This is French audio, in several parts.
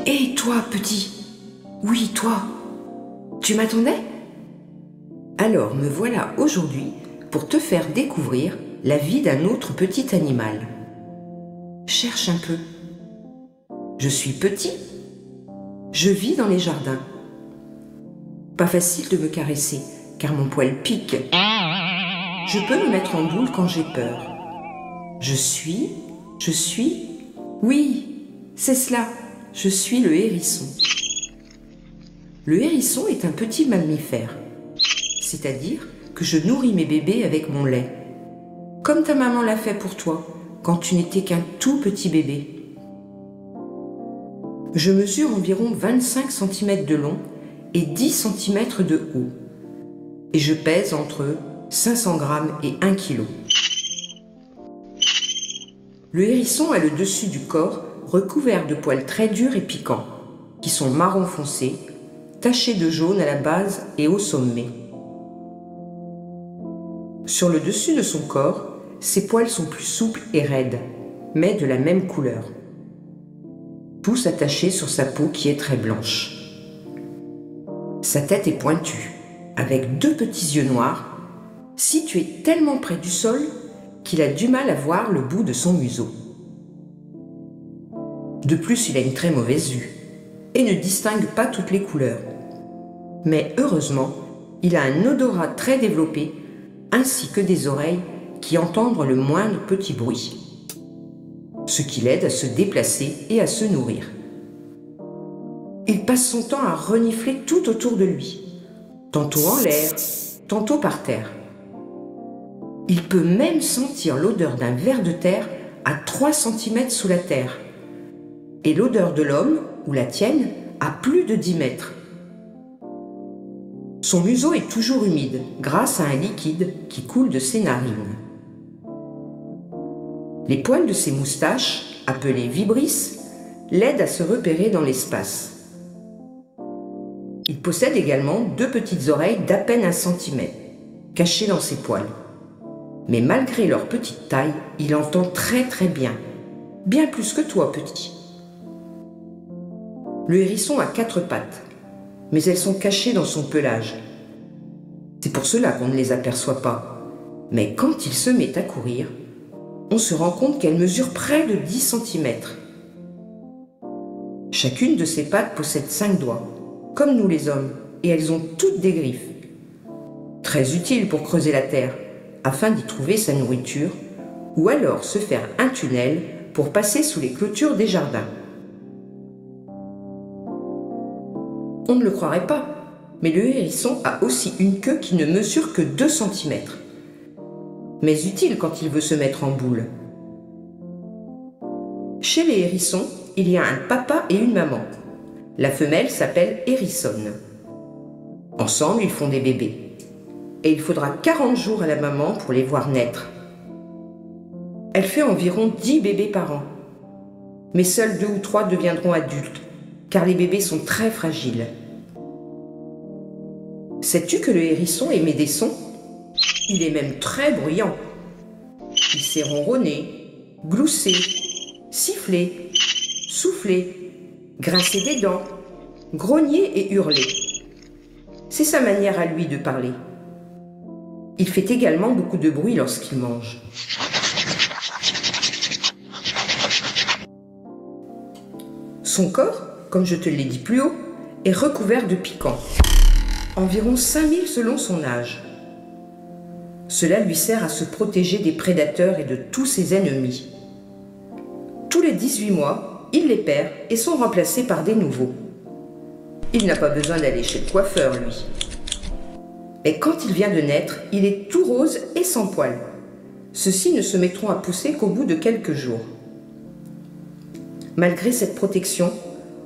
Hé, toi, petit! Oui, toi! Tu m'attendais? Alors me voilà aujourd'hui pour te faire découvrir la vie d'un autre petit animal. Cherche un peu. Je suis petit. Je vis dans les jardins. Pas facile de me caresser, car mon poil pique. Je peux me mettre en boule quand j'ai peur. Je suis... Oui, c'est cela. Je suis le hérisson. Le hérisson est un petit mammifère. C'est-à-dire que je nourris mes bébés avec mon lait. Comme ta maman l'a fait pour toi, quand tu n'étais qu'un tout petit bébé. Je mesure environ 25 cm de long et 10 cm de haut. Et je pèse entre 500 grammes et 1 kg. Le hérisson a le dessus du corps recouvert de poils très durs et piquants, qui sont marron foncé, tachés de jaune à la base et au sommet. Sur le dessus de son corps, ses poils sont plus souples et raides, mais de la même couleur. Tous attachés sur sa peau qui est très blanche. Sa tête est pointue, avec 2 petits yeux noirs, situés tellement près du sol qu'il a du mal à voir le bout de son museau. De plus, il a une très mauvaise vue et ne distingue pas toutes les couleurs. Mais heureusement, il a un odorat très développé ainsi que des oreilles qui entendent le moindre petit bruit, ce qui l'aide à se déplacer et à se nourrir. Il passe son temps à renifler tout autour de lui, tantôt en l'air, tantôt par terre. Il peut même sentir l'odeur d'un ver de terre à 3 cm sous la terre, et l'odeur de l'homme, ou la tienne, à plus de 10 mètres. Son museau est toujours humide grâce à un liquide qui coule de ses narines. Les poils de ses moustaches, appelées vibrisses, l'aident à se repérer dans l'espace. Il possède également 2 petites oreilles d'à peine 1 cm, cachées dans ses poils. Mais malgré leur petite taille, il entend très très bien plus que toi, petit. Le hérisson a 4 pattes, mais elles sont cachées dans son pelage. C'est pour cela qu'on ne les aperçoit pas. Mais quand il se met à courir, on se rend compte qu'elles mesurent près de 10 cm. Chacune de ses pattes possède 5 doigts, comme nous les hommes, et elles ont toutes des griffes. Très utiles pour creuser la terre, afin d'y trouver sa nourriture, ou alors se faire un tunnel pour passer sous les clôtures des jardins. On ne le croirait pas, mais le hérisson a aussi une queue qui ne mesure que 2 cm. Mais utile quand il veut se mettre en boule. Chez les hérissons, il y a un papa et une maman. La femelle s'appelle hérissonne. Ensemble, ils font des bébés. Et il faudra 40 jours à la maman pour les voir naître. Elle fait environ 10 bébés par an. Mais seuls 2 ou 3 deviendront adultes, car les bébés sont très fragiles. Sais-tu que le hérisson émet des sons? Il est même très bruyant. Il sait ronronner, glousser, siffler, souffler, grincer des dents, grogner et hurler. C'est sa manière à lui de parler. Il fait également beaucoup de bruit lorsqu'il mange. Son corps, comme je te l'ai dit plus haut, est recouvert de piquants. Environ 5000 selon son âge. Cela lui sert à se protéger des prédateurs et de tous ses ennemis. Tous les 18 mois, il les perd et sont remplacés par des nouveaux. Il n'a pas besoin d'aller chez le coiffeur, lui. Et quand il vient de naître, il est tout rose et sans poils. Ceux-ci ne se mettront à pousser qu'au bout de quelques jours. Malgré cette protection,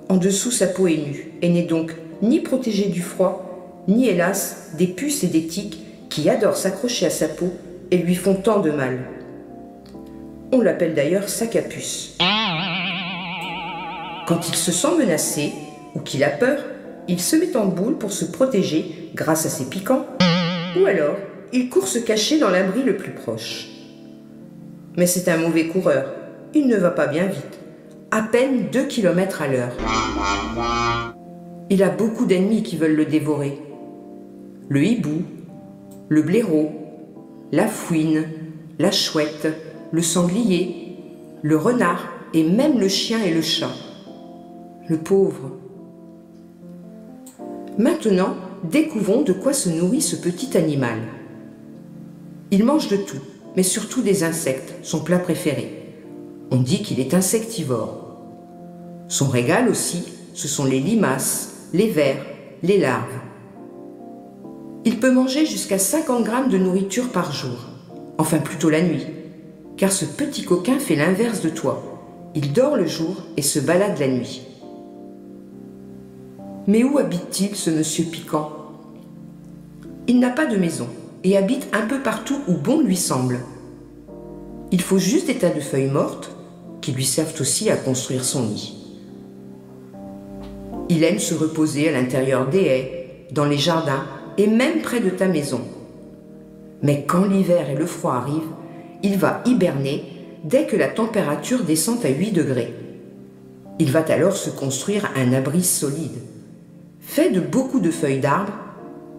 en dessous sa peau est nue et n'est donc ni protégée du froid, ni hélas des puces et des tiques qui adorent s'accrocher à sa peau et lui font tant de mal. On l'appelle d'ailleurs sac à puce. Quand il se sent menacé ou qu'il a peur, il se met en boule pour se protéger grâce à ses piquants, ou alors il court se cacher dans l'abri le plus proche. Mais c'est un mauvais coureur, il ne va pas bien vite. à peine 2 km à l'heure. Il a beaucoup d'ennemis qui veulent le dévorer. Le hibou, le blaireau, la fouine, la chouette, le sanglier, le renard et même le chien et le chat. Le pauvre. Maintenant, découvrons de quoi se nourrit ce petit animal. Il mange de tout, mais surtout des insectes, son plat préféré. On dit qu'il est insectivore. Son régal aussi, ce sont les limaces, les vers, les larves. Il peut manger jusqu'à 50 grammes de nourriture par jour, enfin plutôt la nuit, car ce petit coquin fait l'inverse de toi. Il dort le jour et se balade la nuit. Mais où habite-t-il, ce monsieur piquant? Il n'a pas de maison et habite un peu partout où bon lui semble. Il faut juste des tas de feuilles mortes qui lui servent aussi à construire son nid. Il aime se reposer à l'intérieur des haies, dans les jardins et même près de ta maison. Mais quand l'hiver et le froid arrivent, il va hiberner dès que la température descend à 8 degrés. Il va alors se construire un abri solide, fait de beaucoup de feuilles d'arbres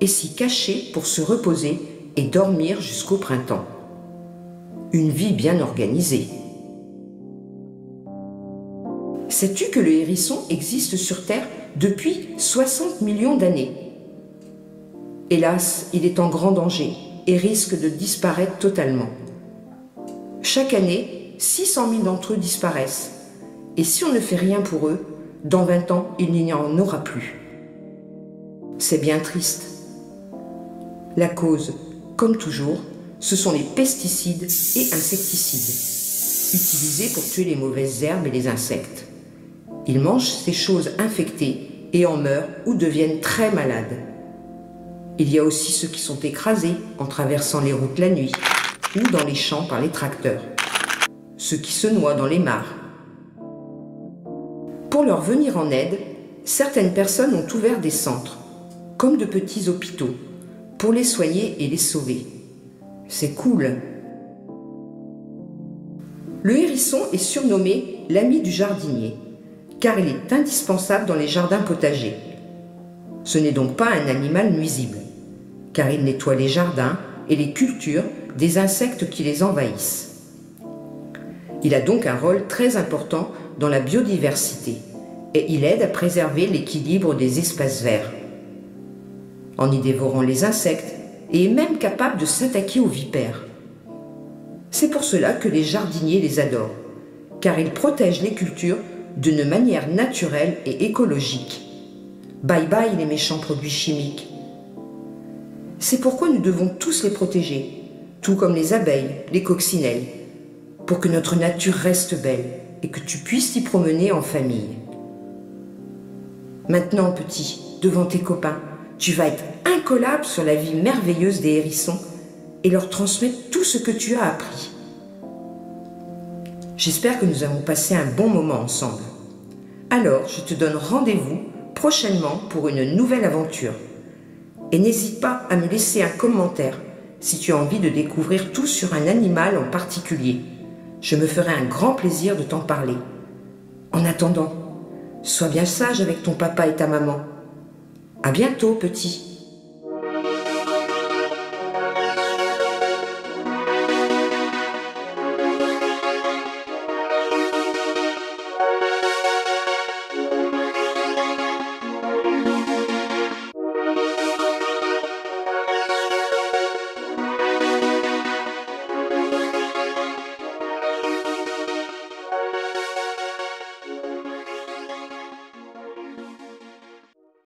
et s'y cacher pour se reposer et dormir jusqu'au printemps. Une vie bien organisée. Sais-tu que le hérisson existe sur Terre depuis 60 millions d'années? Hélas, il est en grand danger et risque de disparaître totalement. Chaque année, 600 000 d'entre eux disparaissent. Et si on ne fait rien pour eux, dans 20 ans, il n'y en aura plus. C'est bien triste. La cause, comme toujours, ce sont les pesticides et insecticides, utilisés pour tuer les mauvaises herbes et les insectes. Ils mangent ces choses infectées et en meurent ou deviennent très malades. Il y a aussi ceux qui sont écrasés en traversant les routes la nuit ou dans les champs par les tracteurs. Ceux qui se noient dans les mares. Pour leur venir en aide, certaines personnes ont ouvert des centres, comme de petits hôpitaux, pour les soigner et les sauver. C'est cool. Le hérisson est surnommé l'ami du jardinier, car il est indispensable dans les jardins potagers. Ce n'est donc pas un animal nuisible, car il nettoie les jardins et les cultures des insectes qui les envahissent. Il a donc un rôle très important dans la biodiversité et il aide à préserver l'équilibre des espaces verts. En y dévorant les insectes, et est même capable de s'attaquer aux vipères. C'est pour cela que les jardiniers les adorent, car ils protègent les cultures d'une manière naturelle et écologique. Bye bye les méchants produits chimiques. C'est pourquoi nous devons tous les protéger, tout comme les abeilles, les coccinelles, pour que notre nature reste belle et que tu puisses t'y promener en famille. Maintenant, petit, devant tes copains, tu vas être incollable sur la vie merveilleuse des hérissons et leur transmettre tout ce que tu as appris. J'espère que nous avons passé un bon moment ensemble. Alors, je te donne rendez-vous prochainement pour une nouvelle aventure. Et n'hésite pas à me laisser un commentaire si tu as envie de découvrir tout sur un animal en particulier. Je me ferai un grand plaisir de t'en parler. En attendant, sois bien sage avec ton papa et ta maman. À bientôt, petit.